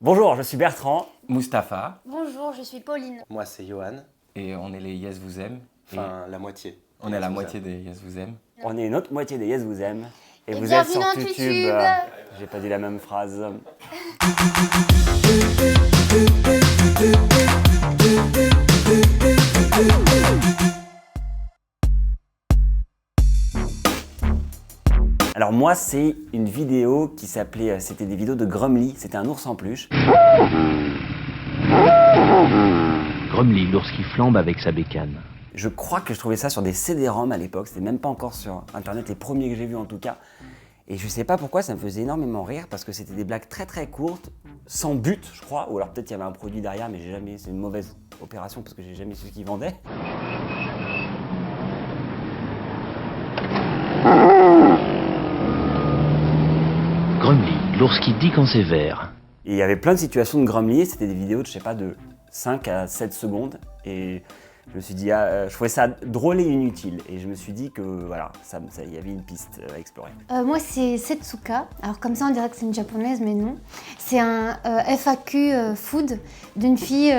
Bonjour, je suis Bertrand. Mustapha. Bonjour, je suis Pauline. Moi, c'est Johan. Et on est les Yes Vous Aime. Enfin, la moitié. On est la moitié des Yes Vous Aime. On est une autre moitié des Yes Vous Aime. Et vous êtes sur bienvenue dans YouTube. YouTube. J'ai pas dit la même phrase. Alors moi, c'est une vidéo qui s'appelait, c'était des vidéos de Grumly, c'était un ours en peluche. Grumly, l'ours qui flambe avec sa bécane. Je crois que je trouvais ça sur des CD-ROM à l'époque, c'était même pas encore sur internet, les premiers que j'ai vus en tout cas. Et je sais pas pourquoi, ça me faisait énormément rire parce que c'était des blagues très très courtes, sans but je crois, ou alors peut-être il y avait un produit derrière mais c'est une mauvaise opération parce que j'ai jamais su ce qu'ils vendaient. Grumly, l'ours qui dit quand c'est vert. Et il y avait plein de situations de Grumly, c'était des vidéos de, je sais pas, de 5 à 7 secondes. Et je me suis dit, je trouvais ça drôle et inutile. Et je me suis dit que, voilà, il y avait une piste à explorer. Moi, c'est Setsuka. Alors, comme ça, on dirait que c'est une japonaise, mais non. C'est un FAQ food d'une fille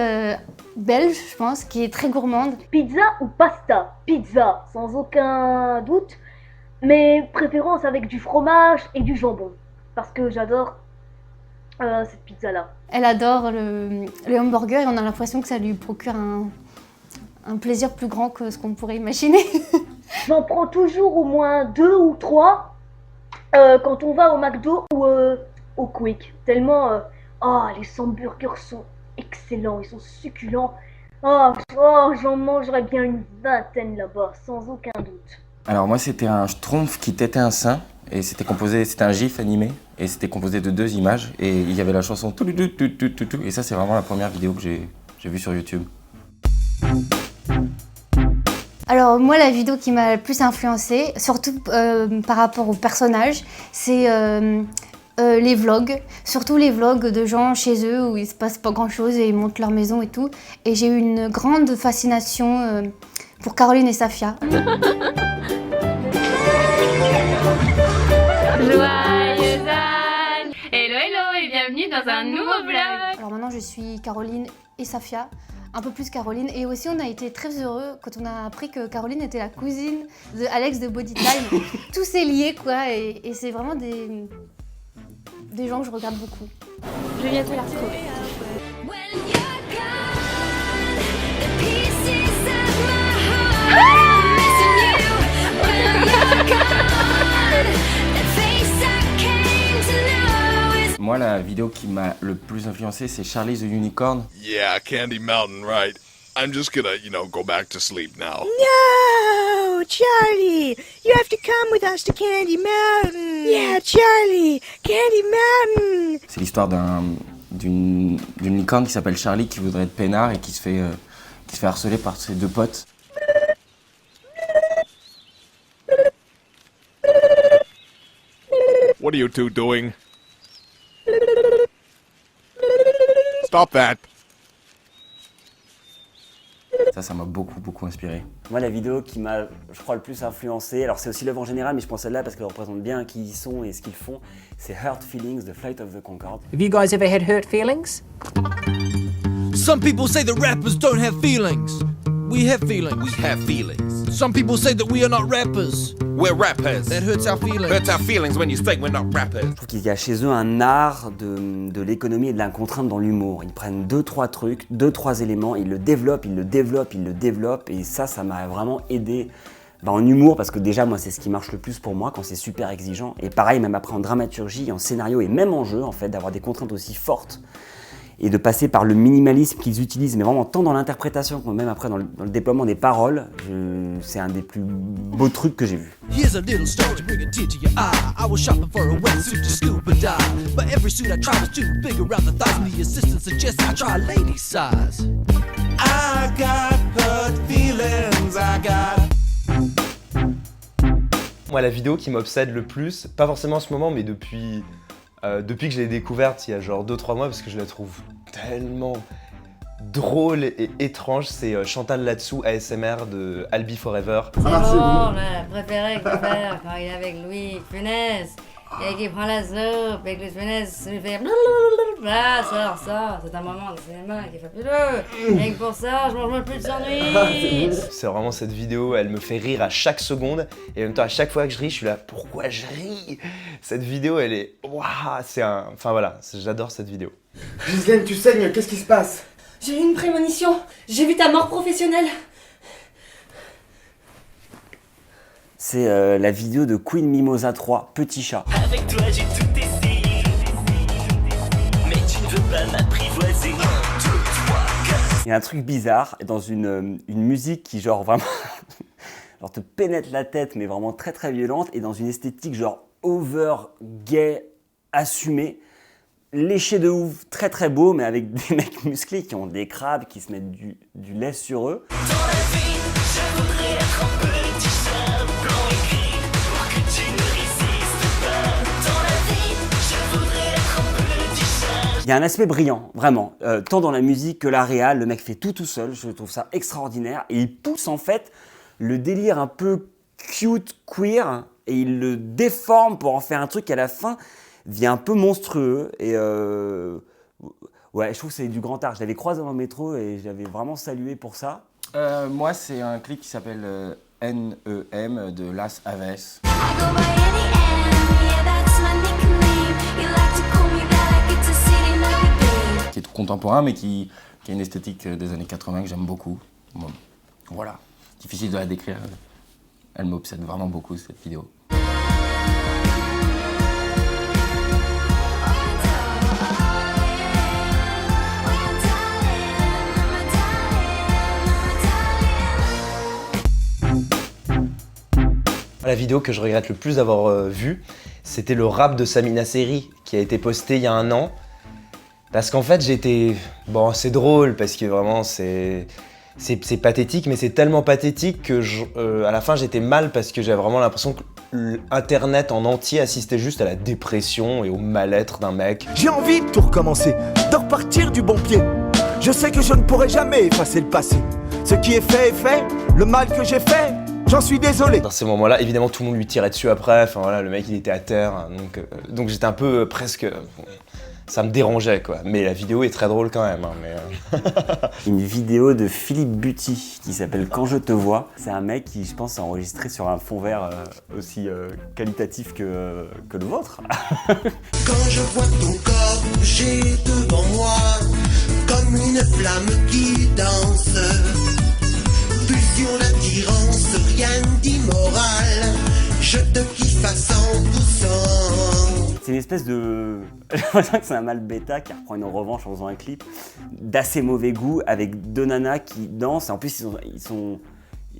belge, je pense, qui est très gourmande. Pizza ou pasta? Pizza, sans aucun doute, mais préférence avec du fromage et du jambon, parce que j'adore cette pizza-là. Elle adore le hamburger et on a l'impression que ça lui procure un plaisir plus grand que ce qu'on pourrait imaginer. J'en prends toujours au moins 2 ou 3 quand on va au McDo ou au Quick. Tellement, les hamburgers sont excellents, ils sont succulents. J'en mangerais bien une vingtaine là-bas, sans aucun doute. Alors moi c'était un schtroumpf qui tétait un sein et c'était un gif animé et c'était composé de 2 images et il y avait la chanson tout et ça c'est vraiment la première vidéo que j'ai vue sur YouTube. Alors moi, la vidéo qui m'a le plus influencée, surtout par rapport aux personnages, c'est les vlogs. Surtout les vlogs de gens chez eux où il se passe pas grand-chose et ils montent leur maison et tout. Et j'ai eu une grande fascination pour Caroline et Safia. Joyeux Anne! Hello hello et bienvenue dans un nouveau vlog! Alors maintenant je suis Caroline et Safia, un peu plus Caroline, et aussi on a été très heureux quand on a appris que Caroline était la cousine de Alex de Bodytime. Tout s'est lié quoi, et c'est vraiment des gens que je regarde beaucoup. Juliette Larco. Moi la vidéo qui m'a le plus influencé c'est Charlie the Unicorn. Yeah, Candy Mountain, right. I'm just gonna, go back to sleep now. No, Charlie, you have to come with us to Candy Mountain. Yeah, Charlie, Candy Mountain. C'est l'histoire d'une licorne qui s'appelle Charlie qui voudrait être peinard et qui se fait harceler par ses 2 potes. What are you two doing? Stop that. Ça m'a beaucoup inspiré. Moi, la vidéo qui m'a, je crois, le plus influencé, alors c'est aussi l'œuvre en général, mais je pense celle-là parce qu'elle représente bien qui ils sont et ce qu'ils font, c'est Hurt Feelings de Flight of the Conchords. Have you guys ever had hurt feelings? Some people say that rappers don't have feelings. We have feelings. We have feelings. Some people say that we are not rappers. We're rappers. That hurts our feelings. Hurts our feelings when you say we're not rappers. Je trouve qu'il y a chez eux un art de l'économie et de la contrainte dans l'humour. Ils prennent 2-3 trucs, 2-3 éléments, ils le développent, et ça m'a vraiment aidé en humour, parce que déjà, moi, c'est ce qui marche le plus pour moi quand c'est super exigeant. Et pareil, même après en dramaturgie, en scénario et même en jeu, en fait, d'avoir des contraintes aussi fortes et de passer par le minimalisme qu'ils utilisent, mais vraiment tant dans l'interprétation que même après dans le déploiement des paroles, c'est un des plus beaux trucs que j'ai vus. Here's a little story to bring a tear to your eye. I was shopping for a wetsuit to scuba dive, but every suit I tried was too big around the thighs, and the assistant suggests I try a lady size. I got hurt feelings, I got... Moi, la vidéo qui m'obsède le plus, pas forcément en ce moment, mais depuis que je l'ai découverte il y a genre 2-3 mois, parce que je la trouve tellement drôle et étrange, c'est Chantal Latsou ASMR de Albi Forever. C'est bon, la préférée que faire quand il est avec Louis Funès et qu'il prend la soupe et que Louis Funès lui fait Bah, ça, c'est un moment de cinéma qui est fabuleux. Rien que pour ça, je mange même plus de sandwich. C'est vraiment cette vidéo, elle me fait rire à chaque seconde et en même temps à chaque fois que je ris, je suis là, pourquoi je ris? Cette vidéo, elle est, waouh, c'est un, enfin voilà, j'adore cette vidéo. Gislaine, tu saignes, qu'est-ce qui se passe? J'ai eu une prémonition. J'ai vu ta mort professionnelle. C'est la vidéo de Queen Mimosa 3, Petit Chat. Avec toi j'ai tout essayé, mais tu ne veux pas m'apprivoiser. 1, 2, 3, 4. Il y a un truc bizarre dans une musique qui genre vraiment genre te pénètre la tête mais vraiment très très violente et dans une esthétique genre over gay assumée, léché de ouf, très très beau mais avec des mecs musclés qui ont des crabes qui se mettent du lait sur eux. Dans la vie, je voudrais être un petit chat blanc et gris pour que tu ne résistes pas. Dans la vie, je voudrais être un petit chat. Il y a un aspect brillant, vraiment, tant dans la musique que la réal, le mec fait tout seul, je trouve ça extraordinaire et il pousse en fait le délire un peu cute queer et il le déforme pour en faire un truc qui à la fin devient un peu monstrueux et ouais, je trouve que c'est du grand art. Je l'avais croisé dans le métro et j'avais vraiment salué pour ça. Moi, c'est un clip qui s'appelle NEM de Las Aves. Qui est contemporain, mais qui a une esthétique des années 80 que j'aime beaucoup. Bon, voilà, difficile de la décrire. Elle m'obsède vraiment beaucoup, cette vidéo. La vidéo que je regrette le plus d'avoir vue, c'était le rap de Samina Seri qui a été posté il y a 1 an. Parce qu'en fait j'étais... Bon, c'est drôle parce que vraiment c'est pathétique, mais c'est tellement pathétique que à la fin j'étais mal parce que j'avais vraiment l'impression que Internet en entier assistait juste à la dépression et au mal-être d'un mec. J'ai envie de tout recommencer, de repartir du bon pied. Je sais que je ne pourrai jamais effacer le passé. Ce qui est fait, le mal que j'ai fait, j'en suis désolé. Dans ces moments-là, évidemment, tout le monde lui tirait dessus après. Enfin voilà, le mec, il était à terre. Donc j'étais un peu presque... Ça me dérangeait, quoi. Mais la vidéo est très drôle quand même. Hein, Une vidéo de Philippe Buty qui s'appelle Quand je te vois. C'est un mec qui, je pense, a enregistré sur un fond vert aussi qualitatif que le vôtre. Quand je vois ton corps, j'ai devant moi comme une flamme qui danse. Pulsion d'attirance, rien d'immoral. Je te kiffe à 100%. C'est une espèce de... J'ai l'impression que c'est un mâle bêta qui reprend une revanche en faisant un clip d'assez mauvais goût avec 2 nanas qui dansent. En plus, ils sont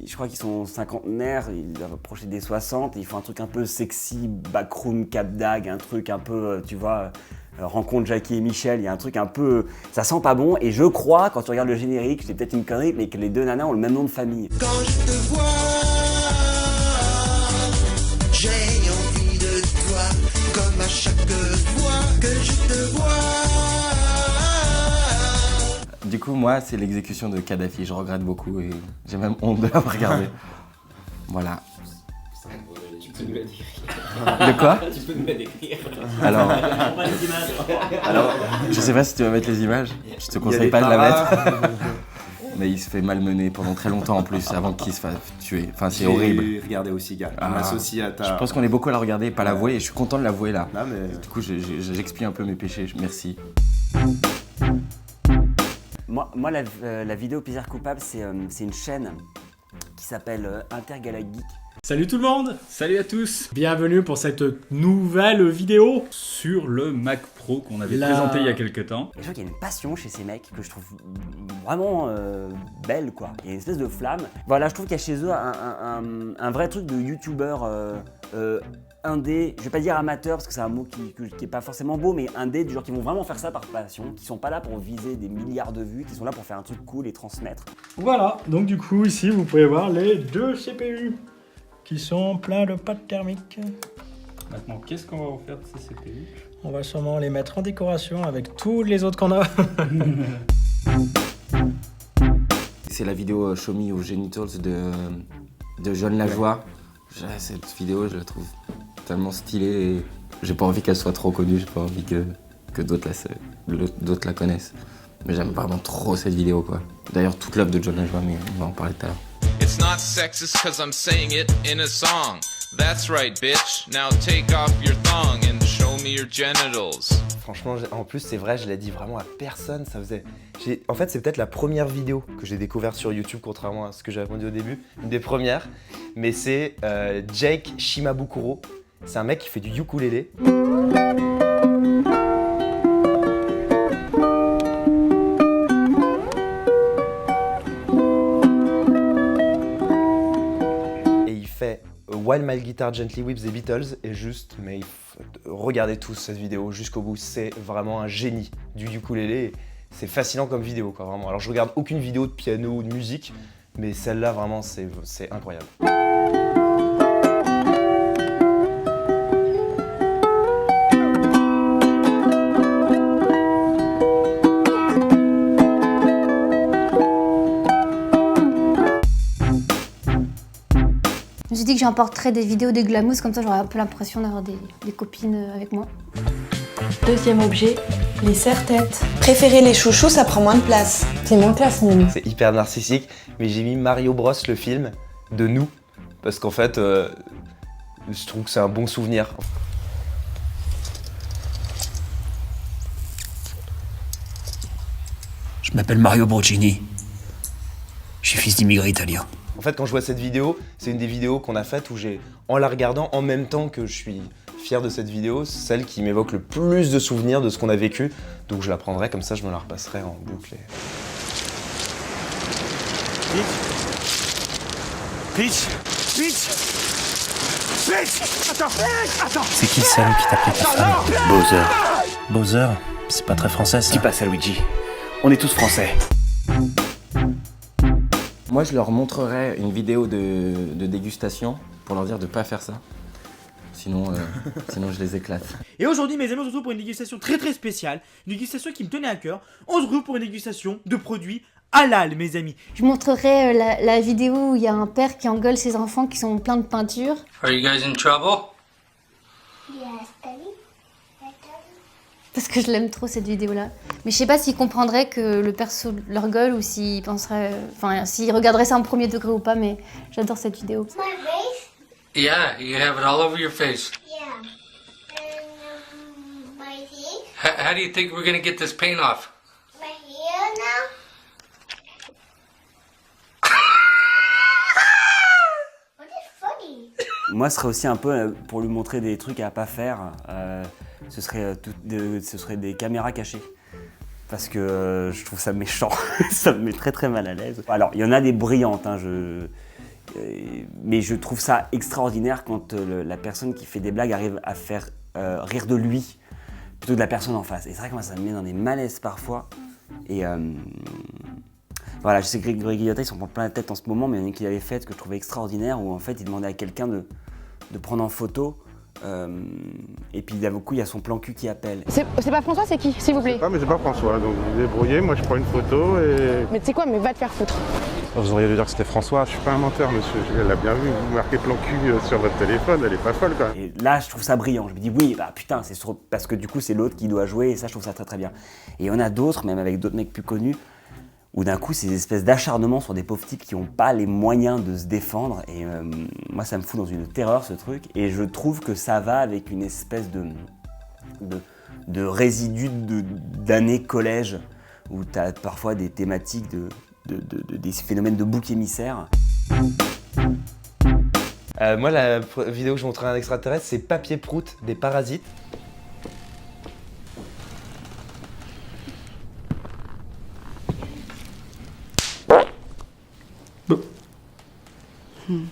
je crois qu'ils sont cinquantenaires, ils doivent approcher des 60, et ils font un truc un peu sexy, backroom, cap dag, un truc un peu, tu vois, rencontre Jackie et Michel, il y a un truc un peu... Ça sent pas bon, et je crois, quand tu regardes le générique, c'est peut-être une connerie, mais que les 2 nanas ont le même nom de famille. Quand je te vois, j'ai envie de toi, comme à chaque fois que je te vois. Du coup, moi, c'est l'exécution de Kadhafi. Je regrette beaucoup et j'ai même honte de l'avoir regardé. Voilà. Tu peux nous la décrire. De quoi? Tu peux nous la décrire. Alors, On va les images. alors, je sais pas si tu vas mettre les images. Je te conseille pas de la mettre. Mais il se fait malmener pendant très longtemps en plus, avant qu'il se fasse tuer. Enfin, c'est horrible. J'ai regardé aussi, gars. On m'associe à ta... Je pense qu'on est beaucoup à la regarder et pas l'avouer, et je suis content de l'avouer là. Non, mais... Du coup, j'explie un peu mes péchés. Merci. Moi la vidéo Plaisir Coupable, c'est une chaîne qui s'appelle Intergalactique. Salut tout le monde, salut à tous. Bienvenue pour cette nouvelle vidéo sur le Mac Pro qu'on avait présenté il y a quelques temps. Et je trouve qu'il y a une passion chez ces mecs que je trouve vraiment belle, quoi. Il y a une espèce de flamme. Voilà, je trouve qu'il y a chez eux un vrai truc de youtubeur indé, je vais pas dire amateur parce que c'est un mot qui est pas forcément beau, mais indé, du genre qui vont vraiment faire ça par passion, qui sont pas là pour viser des milliards de vues, qui sont là pour faire un truc cool et transmettre. Voilà, donc du coup ici vous pouvez voir les 2 CPU qui sont pleins de pâte thermique. Maintenant, qu'est-ce qu'on va en faire de ces CPU? On va sûrement les mettre en décoration avec tous les autres qu'on a. C'est la vidéo Show Me aux Genitals de John Lajoie. Cette vidéo, je la trouve tellement stylée et j'ai pas envie qu'elle soit trop connue, j'ai pas envie que que d'autres la connaissent. Mais j'aime vraiment trop cette vidéo, quoi. D'ailleurs, toute l'œuvre de John Najwa, mais on va en parler tout à l'heure. It's not sexist cause I'm saying it in a song. That's right, bitch. Now take off your thong and show me your genitals. Franchement, en plus, c'est vrai, je l'ai dit vraiment à personne. En fait, c'est peut-être la première vidéo que j'ai découverte sur YouTube, contrairement à ce que j'ai répondu au début. Une des premières. Mais c'est Jake Shimabukuro. C'est un mec qui fait du ukulélé. While My Guitar Gently Weeps des Beatles et juste, mais regardez tous cette vidéo jusqu'au bout, c'est vraiment un génie du ukulélé, c'est fascinant comme vidéo quoi, vraiment. Alors je regarde aucune vidéo de piano ou de musique, mais celle-là vraiment c'est incroyable. Je me suis dit que j'emporterais des vidéos de glamouz, comme ça j'aurais un peu l'impression d'avoir des copines avec moi. Deuxième objet, les serre-têtes. Préférer les chouchous, ça prend moins de place. C'est moins classe, Mimi. C'est hyper narcissique, mais j'ai mis Mario Bros, le film, de nous, parce qu'en fait, je trouve que c'est un bon souvenir. Je m'appelle Mario Brocini. Je suis fils d'immigrés italiens. En fait, quand je vois cette vidéo, c'est une des vidéos qu'on a faites où j'ai, en la regardant, en même temps que je suis fier de cette vidéo, c'est celle qui m'évoque le plus de souvenirs de ce qu'on a vécu. Donc je la prendrai, comme ça je me la repasserai en boucle. Peach Attends C'est qui celle qui t'a pris ta femme? Bowser. Bowser? C'est pas très français ça. Dis pas ça, Luigi. On est tous français. Moi, je leur montrerais une vidéo de dégustation pour leur dire de pas faire ça. Sinon, sinon je les éclate. Et aujourd'hui, mes amis, on se retrouve pour une dégustation très spéciale. Une dégustation qui me tenait à cœur. On se retrouve pour une dégustation de produits halal, mes amis. Je montrerai la vidéo où il y a un père qui engueule ses enfants qui sont pleins de peinture. Are you guys in trouble? Yes, Daddy. Parce que je l'aime trop cette vidéo-là. Mais je sais pas s'il comprendrait que le perso leur gueule ou s'il penserait... Enfin, s'il regarderait ça en premier degré ou pas, mais j'adore cette vidéo. Yeah, you have it all over your face. Yeah. And my teeth. How do you think we're gonna get this paint off? My hair now. What is funny? Moi, ce serait aussi un peu pour lui montrer des trucs à pas faire. Ce serait des caméras cachées. Parce que je trouve ça méchant. Ça me met très mal à l'aise. Alors, il y en a des brillantes, hein, mais je trouve ça extraordinaire quand la personne qui fait des blagues arrive à faire rire de lui plutôt que de la personne en face. Et c'est vrai que moi, ça me met dans des malaises parfois. Et voilà, je sais que Grégory Guillotin, il s'en prend plein la tête en ce moment, mais il y en a une qu'il avait faite que je trouvais extraordinaire, où en fait, il demandait à quelqu'un de prendre en photo. Et puis d'un coup, il y a son plan cul qui appelle. C'est pas François, c'est qui, s'il vous plaît? Ah mais c'est pas François, donc vous débrouillez, moi je prends une photo et... Mais tu sais quoi, mais va te faire foutre. Vous auriez dû dire que c'était François, je suis pas un menteur monsieur, elle l'a bien vu, vous marquez plan cul sur votre téléphone, elle est pas folle quand même. Et là, je trouve ça brillant, je me dis oui, bah putain, c'est parce que du coup, c'est l'autre qui doit jouer, et ça, je trouve ça très bien. Et on a d'autres, même avec d'autres mecs plus connus, où d'un coup, c'est des espèces d'acharnements sur des pauvres types qui n'ont pas les moyens de se défendre. Et moi, ça me fout dans une terreur, ce truc. Et je trouve que ça va avec une espèce de résidu d'années collège, où tu as parfois des thématiques des phénomènes de bouc émissaire. Moi, la vidéo que je montrerai à un extraterrestre, c'est Papier Prout des Parasites.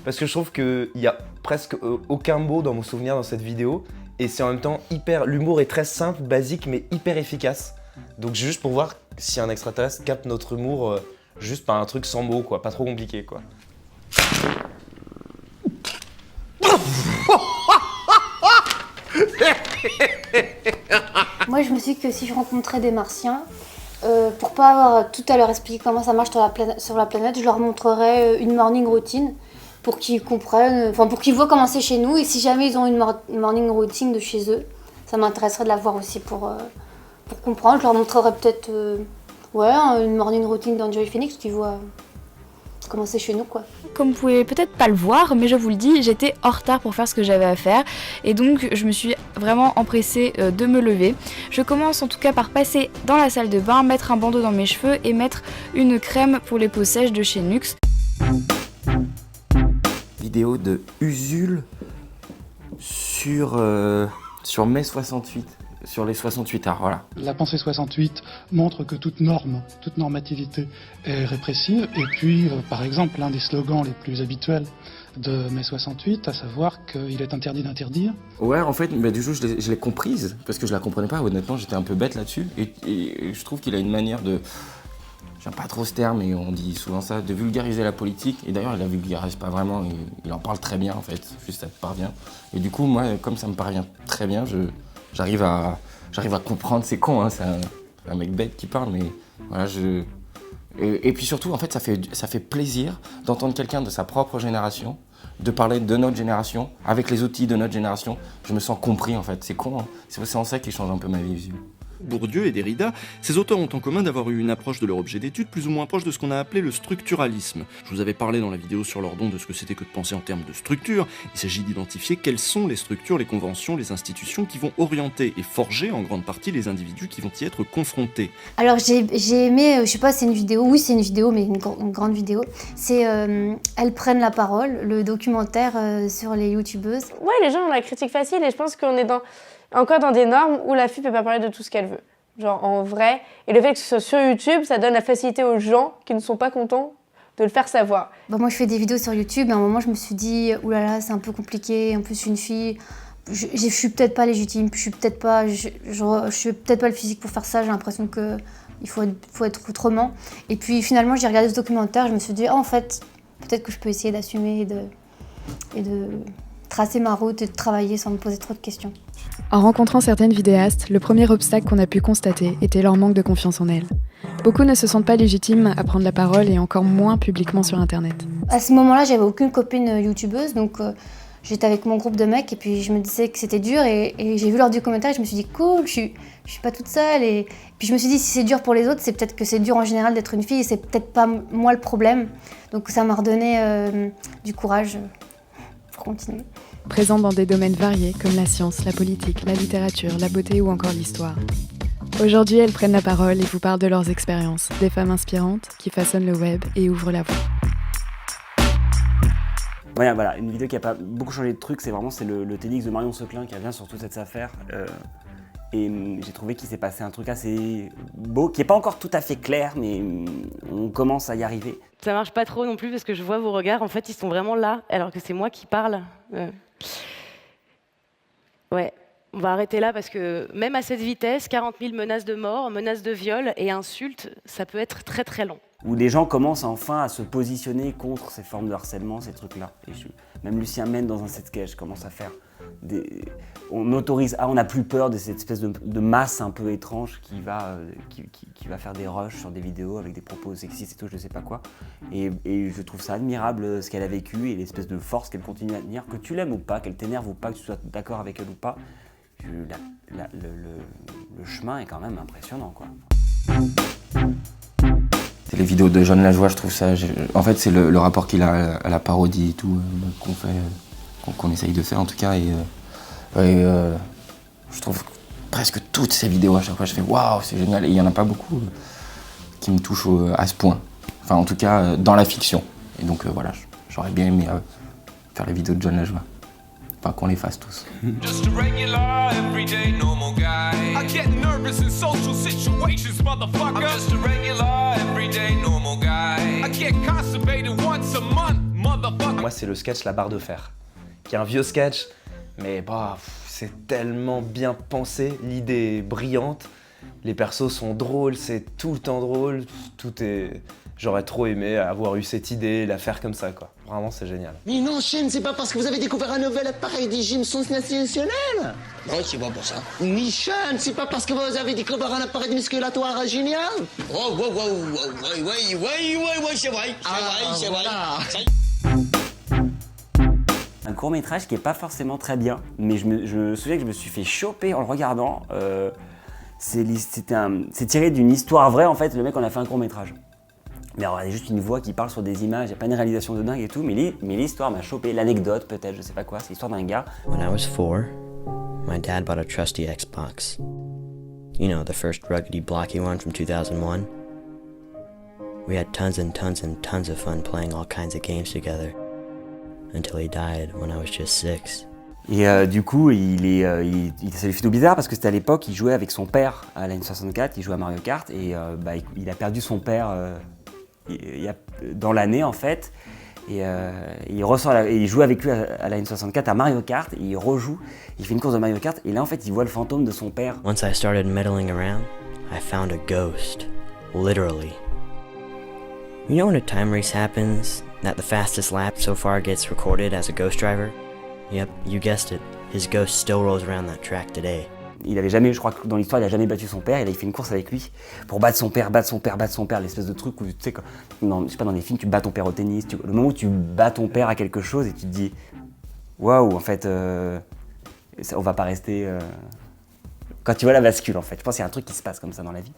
Parce que je trouve qu'il y a presque aucun mot dans mon souvenir dans cette vidéo, et c'est en même temps l'humour est très simple, basique, mais hyper efficace. Donc juste pour voir si un extraterrestre capte notre humour juste par un truc sans mots, quoi, pas trop compliqué, quoi. Moi, je me suis dit que si je rencontrais des martiens, pour pas avoir tout à leur expliqué comment ça marche sur la planète, je leur montrerais une morning routine pour qu'ils comprennent, enfin pour qu'ils voient comment c'est chez nous, et si jamais ils ont une morning routine de chez eux, ça m'intéresserait de la voir aussi pour pour comprendre. Je leur montrerai peut-être une morning routine d'Enjoy Phoenix qui voit comment c'est chez nous, quoi. Comme vous pouvez peut-être pas le voir, mais je vous le dis, j'étais en retard pour faire ce que j'avais à faire et donc je me suis vraiment empressée de me lever. Je commence en tout cas par passer dans la salle de bain, mettre un bandeau dans mes cheveux et mettre une crème pour les peaux sèches de chez Nuxe. Vidéo de Usul sur mai 68. Sur les 68 arts, voilà. La pensée 68 montre que toute norme, toute normativité est répressive. Et puis, par exemple, l'un des slogans les plus habituels de mai 68, à savoir qu'il est interdit d'interdire. Ouais, en fait, du coup, je l'ai comprise, parce que je la comprenais pas, honnêtement, j'étais un peu bête là-dessus. Et je trouve qu'il a une manière de... J'aime pas trop ce terme, mais on dit souvent ça, de vulgariser la politique. Et d'ailleurs, il la vulgarise pas vraiment, il en parle très bien, en fait, juste ça parvient. Et du coup, moi, comme ça me parvient très bien, j'arrive à comprendre, c'est con, hein, c'est un mec bête qui parle, mais voilà, et puis surtout, en fait, ça fait plaisir d'entendre quelqu'un de sa propre génération, de parler de notre génération, avec les outils de notre génération. Je me sens compris, en fait, c'est con, hein. C'est en ça qui change un peu ma vision. Bourdieu et Derrida, ces auteurs ont en commun d'avoir eu une approche de leur objet d'étude plus ou moins proche de ce qu'on a appelé le structuralisme. Je vous avais parlé dans la vidéo sur leur don de ce que c'était que de penser en termes de structure. Il s'agit d'identifier quelles sont les structures, les conventions, les institutions qui vont orienter et forger en grande partie les individus qui vont y être confrontés. Alors j'ai aimé, je sais pas, c'est une vidéo, oui c'est une vidéo, mais une grande vidéo. C'est Elles prennent la parole, le documentaire sur les youtubeuses. Ouais, les gens ont la critique facile et je pense qu'on est encore dans des normes où la fille peut pas parler de tout ce qu'elle veut. Genre en vrai. Et le fait que ce soit sur YouTube, ça donne la facilité aux gens qui ne sont pas contents de le faire savoir. Bah, moi je fais des vidéos sur YouTube et à un moment je me suis dit oulala c'est un peu compliqué, en plus je suis une fille, je suis peut-être pas légitime, je suis peut-être pas le physique pour faire ça, j'ai l'impression que il faut être autrement. Et puis finalement j'ai regardé ce documentaire, je me suis dit en fait peut-être que je peux essayer d'assumer et de tracer ma route et de travailler sans me poser trop de questions. En rencontrant certaines vidéastes, le premier obstacle qu'on a pu constater était leur manque de confiance en elles. Beaucoup ne se sentent pas légitimes à prendre la parole et encore moins publiquement sur internet. À ce moment-là, j'avais aucune copine youtubeuse, donc j'étais avec mon groupe de mecs et puis je me disais que c'était dur et j'ai vu leur documentaire et je me suis dit cool, je suis pas toute seule et puis je me suis dit si c'est dur pour les autres, c'est peut-être que c'est dur en général d'être une fille et c'est peut-être pas moi le problème. Donc ça m'a redonné du courage pour continuer. Présente dans des domaines variés comme la science, la politique, la littérature, la beauté ou encore l'histoire. Aujourd'hui, elles prennent la parole et vous parlent de leurs expériences, des femmes inspirantes qui façonnent le web et ouvrent la voie. Ouais, voilà, une vidéo qui a pas beaucoup changé de truc, c'est le TEDx de Marion Seclin qui revient sur toute cette affaire. Et j'ai trouvé qu'il s'est passé un truc assez beau, qui n'est pas encore tout à fait clair, mais on commence à y arriver. Ça marche pas trop non plus parce que je vois vos regards, en fait ils sont vraiment là, alors que c'est moi qui parle. Ouais, on va arrêter là parce que même à cette vitesse, 40 000 menaces de mort, menaces de viol et insultes, ça peut être très très long. Où les gens commencent enfin à se positionner contre ces formes de harcèlement, ces trucs-là. Même Lucien Mène dans un set sketch commence à faire on autorise, on n'a plus peur de cette espèce de masse un peu étrange qui va faire des rushs sur des vidéos avec des propos sexistes et tout, je sais pas quoi. Et je trouve ça admirable ce qu'elle a vécu et l'espèce de force qu'elle continue à tenir, que tu l'aimes ou pas, qu'elle t'énerve ou pas, que tu sois d'accord avec elle ou pas. Le chemin est quand même impressionnant, quoi. C'est les vidéos de John Lajoie, je trouve ça... En fait, c'est le rapport qu'il a à la parodie et tout, qu'on essaye de faire en tout cas. Je trouve presque toutes ces vidéos, à chaque fois je fais waouh, c'est génial. Et il n'y en a pas beaucoup qui me touchent à ce point. Enfin, en tout cas, dans la fiction. Et donc voilà, j'aurais bien aimé faire les vidéos de John Lajoie. Enfin, qu'on les fasse tous. Just a regular, everyday, normal guy. I get nervous in social situations, motherfucker. I'm just a regular, everyday, normal guy. I get constipated once a month, motherfucker. Moi, c'est le sketch La Barre de Fer, qui est un vieux sketch, mais c'est tellement bien pensé, l'idée est brillante, les persos sont drôles, c'est tout le temps drôle, tout est... J'aurais trop aimé avoir eu cette idée, la faire comme ça, quoi. Vraiment, c'est génial. Mais non, Chine, c'est pas parce que vous avez découvert un nouvel appareil des gyms transnational. Non, c'est pas pour ça. Ni Chine, c'est pas parce que vous avez découvert un appareil musculatoire génial. Oh, ouais, c'est vrai. C'est vrai. Un court-métrage qui est pas forcément très bien, mais je me souviens que je me suis fait choper en le regardant. c'est tiré d'une histoire vraie en fait, le mec en a fait un court-métrage. Mais alors, il y a juste une voix qui parle sur des images, il n'y a pas une réalisation de dingue et tout, mais l'histoire m'a chopé, l'anecdote peut-être, je sais pas quoi, c'est l'histoire d'un gars. When I was 4, my dad bought a trusty Xbox. You know, the first ruggedy blocky one from 2001. We had tons and tons and tons of fun playing all kinds of games together. Until he died when I was just 6. Et du coup, ça lui fait tout bizarre parce que c'était à l'époque, il jouait avec son père à la N64, il jouait à Mario Kart et il a perdu son père dans l'année en fait. Et il joue avec lui à la N64 à Mario Kart et il rejoue, il fait une course de Mario Kart et là en fait il voit le fantôme de son père. Once I started meddling around, I found a ghost, literally. You know when a time race happens, that the fastest lap so far gets recorded as a ghost driver? Yep, you guessed it. His ghost still rolls around that track today. Il avait jamais, je crois que dans l'histoire, il a jamais battu son père, et là il fait une course avec lui pour battre son père, l'espèce de truc où tu sais, je sais pas, dans les films, tu bats ton père au tennis, le moment où tu bats ton père à quelque chose et tu te dis waouh, en fait, on va pas rester. Quand tu vois la bascule, en fait, je pense qu'il y a un truc qui se passe comme ça dans la vie.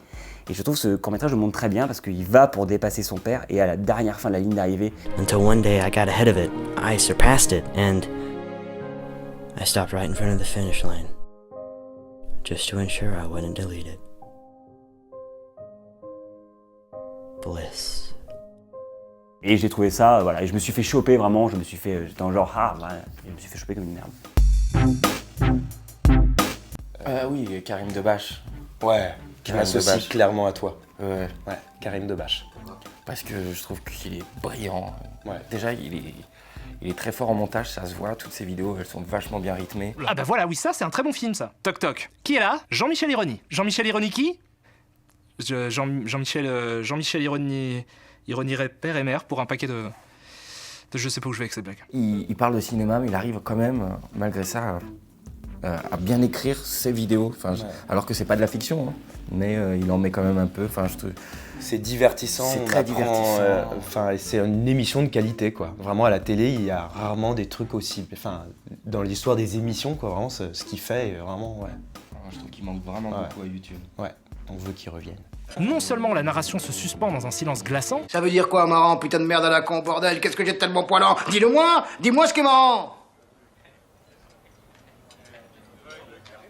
Et je trouve ce court-métrage le montre très bien parce qu'il va pour dépasser son père et à la dernière fin de la ligne d'arrivée. Until one day I got ahead of it, I surpassed it, and I stopped right in front of the finish line. Just to ensure I wouldn't delete it. Bliss. Et j'ai trouvé ça, voilà, et je me suis fait choper vraiment, j'étais en genre, je me suis fait choper comme une merde. Oui, Karim Debache. Ouais, je m'associe clairement à toi. Ouais, Karim Debache. Parce que je trouve qu'il est brillant. Ouais. Déjà, il est très fort en montage, ça se voit, toutes ses vidéos, elles sont vachement bien rythmées. Ah bah voilà, oui, ça c'est un très bon film ça. Toc toc. Qui est là? Jean-Michel Ironi. Jean-Michel Ironi qui? Jean-Michel Ironi père et mère pour un paquet de je sais pas où je vais avec cette blague. Il parle de cinéma, mais il arrive quand même, malgré ça, à bien écrire ses vidéos. Alors que c'est pas de la fiction, hein, mais il en met quand même un peu. C'est divertissant. C'est très divertissant. C'est une émission de qualité, quoi. Vraiment, à la télé, il y a rarement des trucs aussi. Dans l'histoire des émissions, quoi. Vraiment, ce qu'il fait, vraiment, ouais. Je trouve qu'il manque vraiment beaucoup à YouTube. Ouais, on veut qu'il revienne. Non seulement la narration se suspend dans un silence glaçant. Ça veut dire quoi, marrant, putain de merde à la con, bordel? Qu'est-ce que j'ai de tellement poilant? Dis-le-moi ce qui est marrant!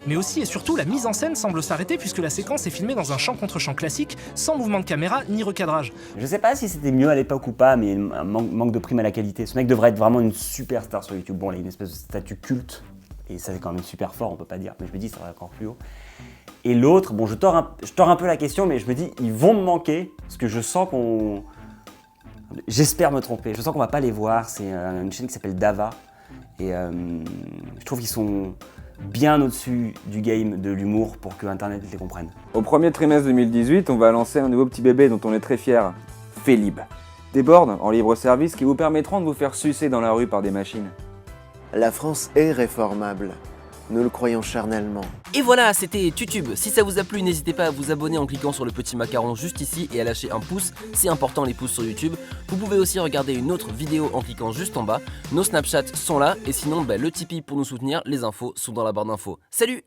Mais aussi et surtout, la mise en scène semble s'arrêter puisque la séquence est filmée dans un champ contre champ classique, sans mouvement de caméra ni recadrage. Je sais pas si c'était mieux à l'époque ou pas, mais un manque de prime à la qualité. Ce mec devrait être vraiment une superstar sur YouTube. Bon, il a une espèce de statut culte, et ça c'est quand même super fort, on peut pas dire, mais je me dis ça va encore plus haut. Et l'autre, bon, je tords un peu la question, mais je me dis, ils vont me manquer, parce que je sens qu'on... J'espère me tromper, je sens qu'on va pas les voir, c'est une chaîne qui s'appelle Dava, et je trouve qu'ils sont bien au-dessus du game de l'humour pour que Internet les comprenne. Au premier trimestre 2018, on va lancer un nouveau petit bébé dont on est très fier, Félib. Des bornes en libre service qui vous permettront de vous faire sucer dans la rue par des machines. La France est réformable. Nous le croyons charnellement. Et voilà, c'était YouTube. Si ça vous a plu, n'hésitez pas à vous abonner en cliquant sur le petit macaron juste ici et à lâcher un pouce. C'est important les pouces sur YouTube. Vous pouvez aussi regarder une autre vidéo en cliquant juste en bas. Nos Snapchats sont là et sinon le Tipeee pour nous soutenir, les infos sont dans la barre d'infos. Salut!